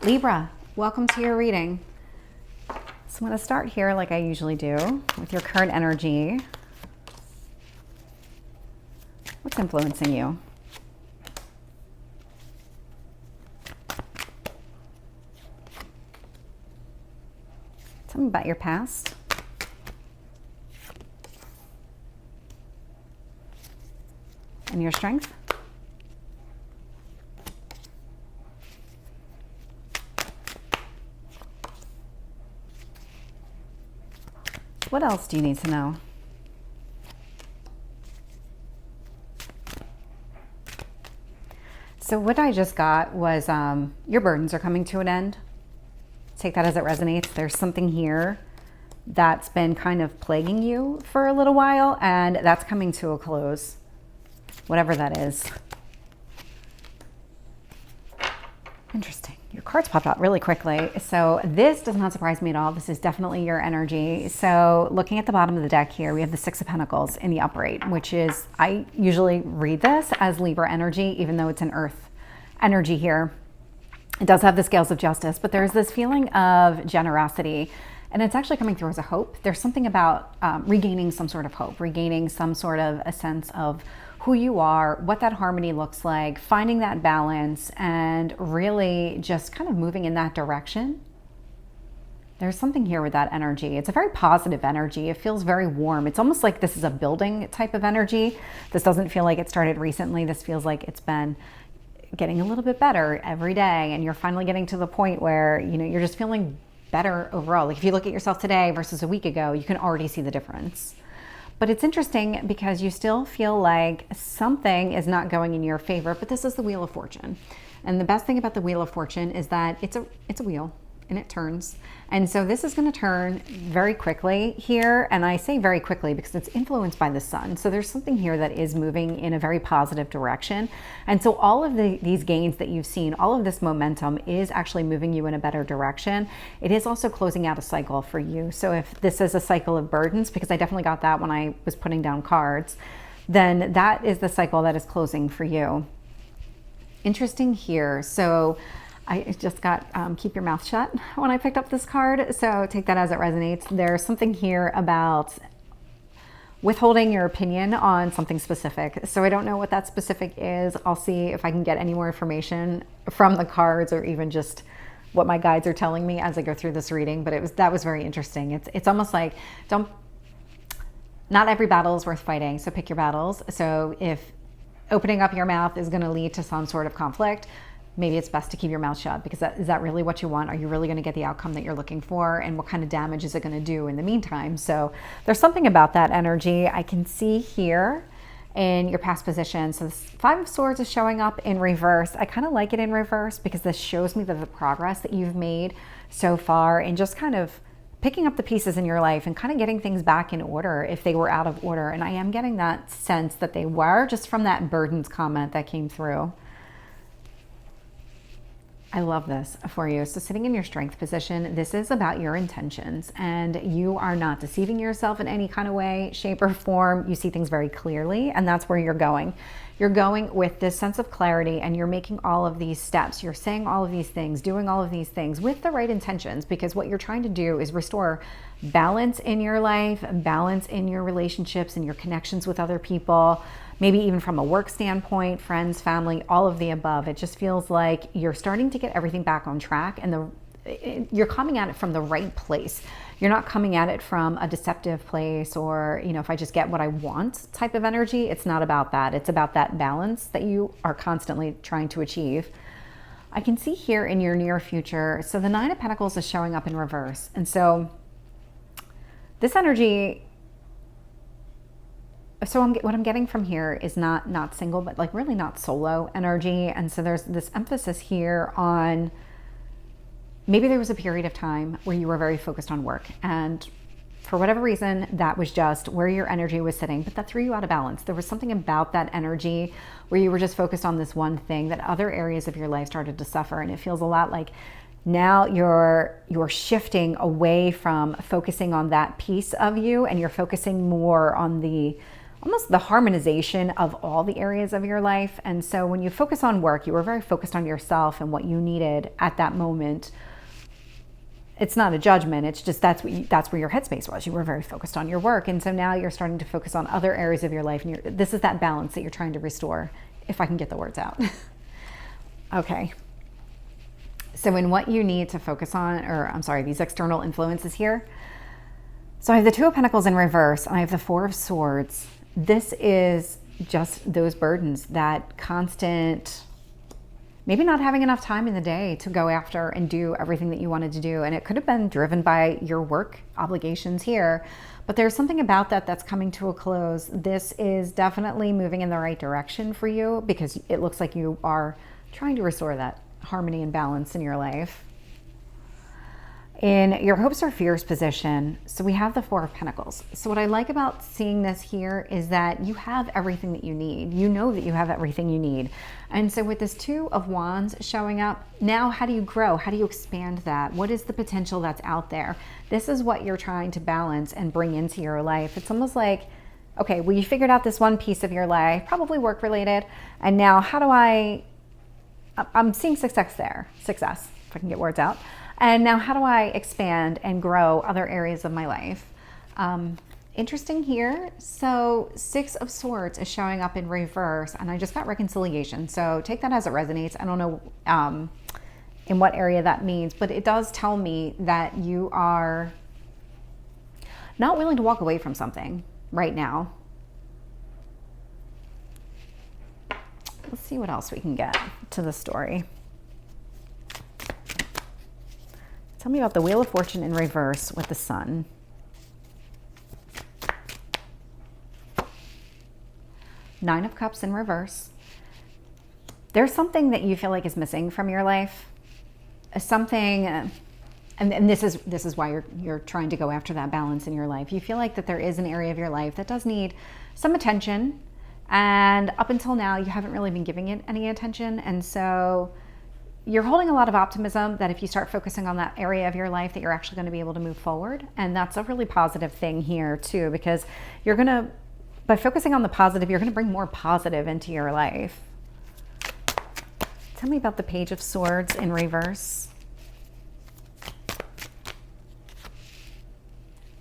Libra, welcome to your reading. So I'm going to start here like I usually do with your current energy. What's influencing you? Tell me about your past. And your strength. What else do you need to know? So what I just got was your burdens are coming to an end. Take that as it resonates. There's something here that's been kind of plaguing you for a little while, and that's coming to a close, whatever that is. Interesting. Your cards popped out really quickly. So this does not surprise me at all. This is definitely your energy. So looking at the bottom of the deck here, we have the Six of Pentacles in the upright, which is, I usually read this as Libra energy, even though it's an earth energy here. It does have the scales of justice, but there's this feeling of generosity, and it's actually coming through as a hope. There's something about regaining some sort of hope, regaining some sort of a sense of who you are, what that harmony looks like, finding that balance, and really just kind of moving in that direction. There's something here with that energy. It's a very positive energy. It feels very warm. It's almost like this is a building type of energy. This doesn't feel like it started recently. This feels like it's been getting a little bit better every day, and you're finally getting to the point where, you know, you're just feeling better overall. Like if you look at yourself today versus a week ago, you can already see the difference. But it's interesting because you still feel like something is not going in your favor, but this is the Wheel of Fortune. And the best thing about the Wheel of Fortune is that it's a wheel and it turns. And so this is going to turn very quickly here. And I say very quickly because it's influenced by the sun. So there's something here that is moving in a very positive direction. And so all of these gains that you've seen, all of this momentum is actually moving you in a better direction. It is also closing out a cycle for you. So if this is a cycle of burdens, because I definitely got that when I was putting down cards, then that is the cycle that is closing for you. Interesting here. So I just got keep your mouth shut when I picked up this card. So take that as it resonates. There's something here about withholding your opinion on something specific. So I don't know what that specific is. I'll see if I can get any more information from the cards or even just what my guides are telling me as I go through this reading. But that was very interesting. It's almost like not every battle is worth fighting. So pick your battles. So if opening up your mouth is going to lead to some sort of conflict, maybe it's best to keep your mouth shut, because is that really what you want? Are you really going to get the outcome that you're looking for? And what kind of damage is it going to do in the meantime? So there's something about that energy I can see here in your past position. So this Five of Swords is showing up in reverse. I kind of like it in reverse because this shows me that the progress that you've made so far and just kind of picking up the pieces in your life and kind of getting things back in order if they were out of order. And I am getting that sense that they were, just from that burdens comment that came through. I love this for you. So sitting in your strength position, this is about your intentions, and you are not deceiving yourself in any kind of way, shape, or form. You see things very clearly, and that's where you're going. You're going with this sense of clarity, and you're making all of these steps. You're saying all of these things, doing all of these things with the right intentions, because what you're trying to do is restore balance in your life, balance in your relationships and your connections with other people, maybe even from a work standpoint, friends, family, all of the above. It just feels like you're starting to get everything back on track, and you're coming at it from the right place. You're not coming at it from a deceptive place or, you know, if I just get what I want type of energy. It's not about that. It's about that balance that you are constantly trying to achieve. I can see here in your near future, so the Nine of Pentacles is showing up in reverse. And so this energy, so what I'm getting from here is not single, but like really not solo energy. And so there's this emphasis here on maybe there was a period of time where you were very focused on work, and for whatever reason, that was just where your energy was sitting, but that threw you out of balance. There was something about that energy where you were just focused on this one thing that other areas of your life started to suffer. And it feels a lot like now you're shifting away from focusing on that piece of you, and you're focusing more on the almost the harmonization of all the areas of your life. And so when you focus on work, you were very focused on yourself and what you needed at that moment. It's not a judgment. It's just that's where your headspace was. You were very focused on your work. And so now you're starting to focus on other areas of your life. And this is that balance that you're trying to restore, if I can get the words out. Okay. So in what you need to focus on, or I'm sorry, these external influences here. So I have the Two of Pentacles in reverse, and I have the Four of Swords. This is just those burdens, that constant, maybe not having enough time in the day to go after and do everything that you wanted to do. And it could have been driven by your work obligations here, but there's something about that that's coming to a close. This is definitely moving in the right direction for you, because it looks like you are trying to restore that harmony and balance in your life. In your hopes or fears position, so we have the Four of Pentacles. So what I like about seeing this here is that you have everything that you need. You know that you have everything you need. And so with this Two of Wands showing up, now how do you grow? How do you expand that? What is the potential that's out there? This is what you're trying to balance and bring into your life. It's almost like, okay, well, you figured out this one piece of your life, probably work related. And now how do I'm seeing success there, success, if I can get words out. And now how do I expand and grow other areas of my life? Interesting here. So Six of Swords is showing up in reverse, and I just got reconciliation. So take that as it resonates. I don't know in what area that means, but it does tell me that you are not willing to walk away from something right now. Let's see what else we can get to the story. Tell me about the Wheel of Fortune in reverse with the Sun. Nine of Cups in reverse. There's something that you feel like is missing from your life. Something, and this is why you're trying to go after that balance in your life. You feel like that there is an area of your life that does need some attention. And up until now, you haven't really been giving it any attention. And so you're holding a lot of optimism that if you start focusing on that area of your life, that you're actually going to be able to move forward. And that's a really positive thing here too, because you're going to, by focusing on the positive, you're going to bring more positive into your life. Tell me about the Page of Swords in reverse.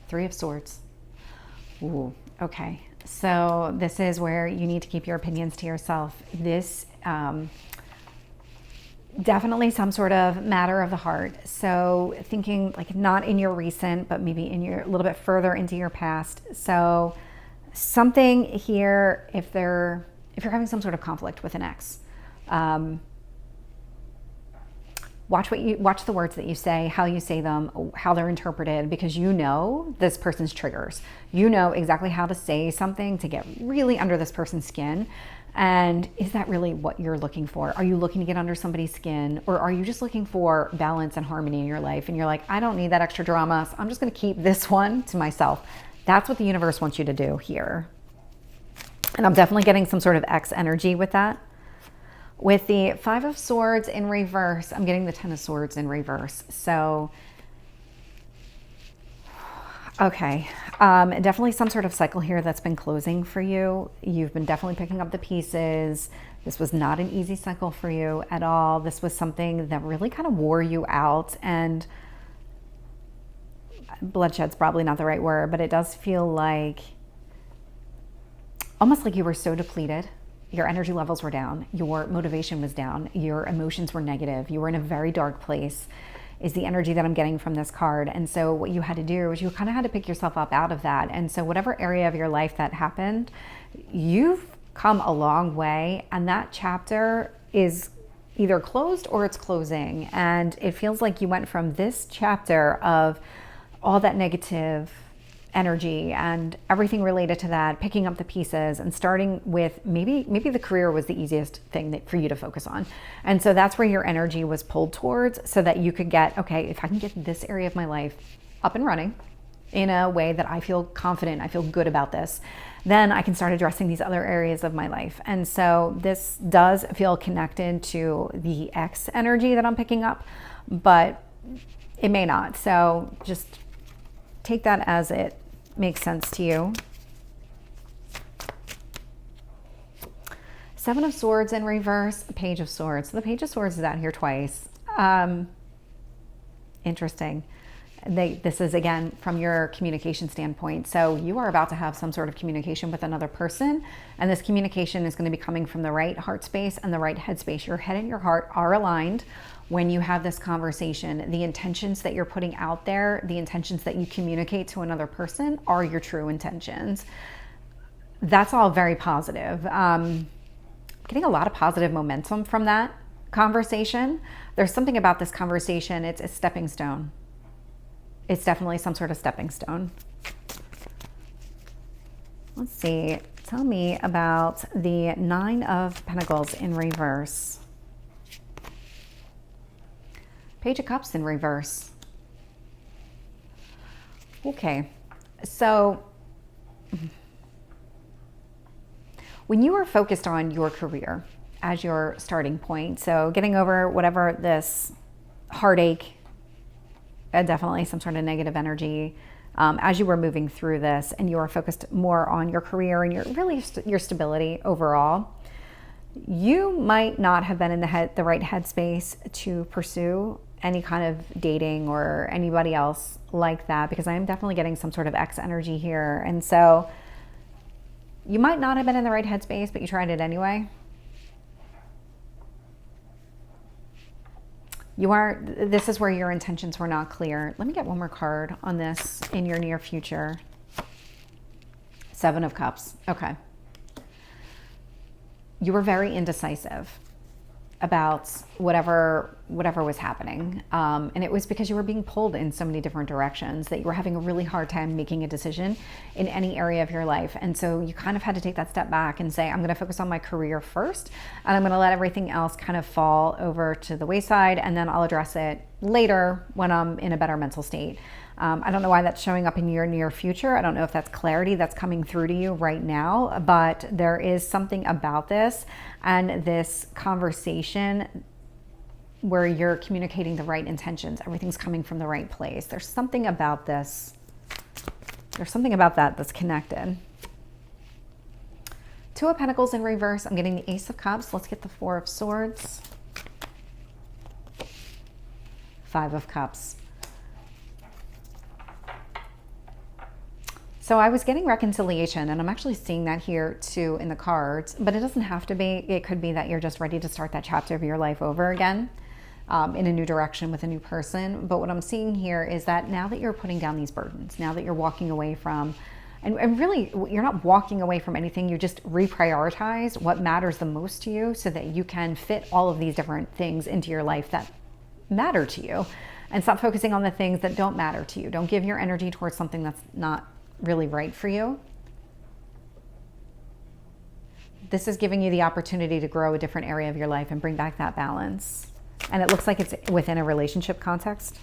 Three of Swords. Ooh, okay. So this is where you need to keep your opinions to yourself. This, definitely some sort of matter of the heart. So thinking like not in your recent, but maybe in your a little bit further into your past. So something here, if you're having some sort of conflict with an ex, watch the words that you say, how you say them, how they're interpreted, because you know this person's triggers. You know exactly how to say something to get really under this person's skin. And is that really what you're looking for? Are you looking to get under somebody's skin, or are you just looking for balance and harmony in your life? And you're like, I don't need that extra drama, so I'm just going to keep this one to myself. That's what the universe wants you to do here. And I'm definitely getting some sort of X energy with that. With the Five of Swords in reverse, I'm getting the Ten of Swords in reverse. So, okay, definitely some sort of cycle here that's been closing for you. You've been definitely picking up the pieces. This was not an easy cycle for you at all. This was something that really kind of wore you out, and bloodshed's probably not the right word, but it does feel like almost like you were so depleted. Your energy levels were down. Your motivation was down. Your emotions were negative. You were in a very dark place, is the energy that I'm getting from this card. And so what you had to do is you kind of had to pick yourself up out of that. And so whatever area of your life that happened, you've come a long way, and that chapter is either closed or it's closing. And it feels like you went from this chapter of all that negative energy and everything related to that, picking up the pieces and starting with maybe the career was the easiest thing for you to focus on. And so that's where your energy was pulled towards, so that you could get, okay, if I can get this area of my life up and running in a way that I feel confident, I feel good about this, then I can start addressing these other areas of my life. And so this does feel connected to the X energy that I'm picking up, but it may not. So just take that as it makes sense to you. Seven of Swords in reverse, Page of Swords. So the Page of Swords is out here twice. Interesting. This is, again, from your communication standpoint. So you are about to have some sort of communication with another person, and this communication is going to be coming from the right heart space and the right head space. Your head and your heart are aligned when you have this conversation. The intentions that you're putting out there, the intentions that you communicate to another person are your true intentions. That's all very positive. Getting a lot of positive momentum from that conversation. There's something about this conversation. It's a stepping stone. It's definitely some sort of stepping stone. Let's see. Tell me about the Nine of Pentacles in reverse. Page of Cups in reverse. Okay. So when you are focused on your career as your starting point, so getting over whatever this heartache, definitely some sort of negative energy, as you were moving through this, and you were focused more on your career and your stability overall, you might not have been in the right headspace to pursue any kind of dating or anybody else like that, because I am definitely getting some sort of X energy here. And so you might not have been in the right headspace, but you tried it anyway. This is where your intentions were not clear. Let me get one more card on this in your near future. Seven of Cups. Okay. You were very indecisive about whatever was happening. And it was because you were being pulled in so many different directions that you were having a really hard time making a decision in any area of your life. And so you kind of had to take that step back and say, I'm going to focus on my career first, and I'm going to let everything else kind of fall over to the wayside, and then I'll address it later when I'm in a better mental state. I don't know why that's showing up in your near future. I don't know if that's clarity that's coming through to you right now, but there is something about this and this conversation where you're communicating the right intentions. Everything's coming from the right place. There's something about this. There's something about that that's connected. Two of Pentacles in reverse. I'm getting the Ace of Cups. Let's get the Four of Swords. Five of Cups. So I was getting reconciliation, and I'm actually seeing that here too in the cards, but it doesn't have to be. It could be that you're just ready to start that chapter of your life over again, in a new direction with a new person. But what I'm seeing here is that now that you're putting down these burdens, now that you're walking away from, and really you're not walking away from anything, you just reprioritize what matters the most to you so that you can fit all of these different things into your life that matter to you, and stop focusing on the things that don't matter to you. Don't give your energy towards something that's not really right for you. This is giving you the opportunity to grow a different area of your life and bring back that balance. And it looks like it's within a relationship context.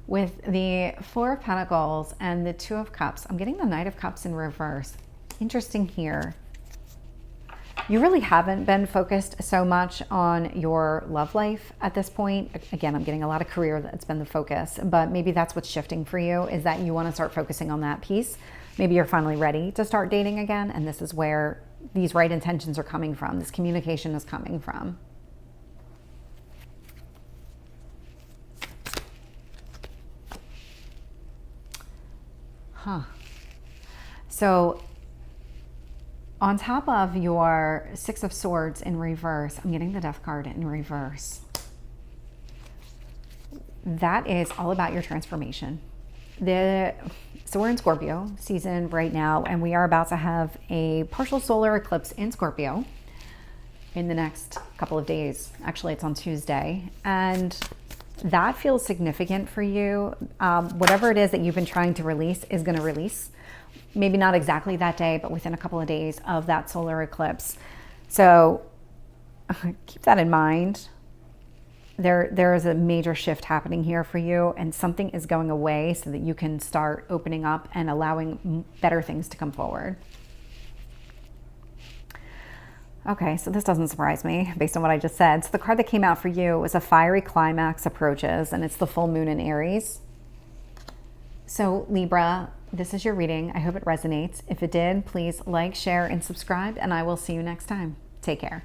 With the Four of Pentacles and the Two of Cups, I'm getting the Knight of Cups in reverse. Interesting here. You really haven't been focused so much on your love life at this point. Again, I'm getting a lot of career that's been the focus, but maybe that's what's shifting for you, is that you want to start focusing on that piece. Maybe you're finally ready to start dating again, and this is where these right intentions are coming from. This communication is coming from. So on top of your Six of Swords in reverse, I'm getting the Death card in reverse. That is all about your transformation. So we're in Scorpio season right now, and we are about to have a partial solar eclipse in Scorpio in the next couple of days. Actually, it's on Tuesday. And that feels significant for you. Whatever it is that you've been trying to release is going to release. Maybe not exactly that day, but within a couple of days of that solar eclipse. So keep that in mind. There is a major shift happening here for you, and something is going away so that you can start opening up and allowing better things to come forward. Okay, so this doesn't surprise me based on what I just said. So the card that came out for you was a fiery climax approaches, and it's the full moon in Aries. So Libra, this is your reading. I hope it resonates. If it did, please like, share, and subscribe, and I will see you next time. Take care.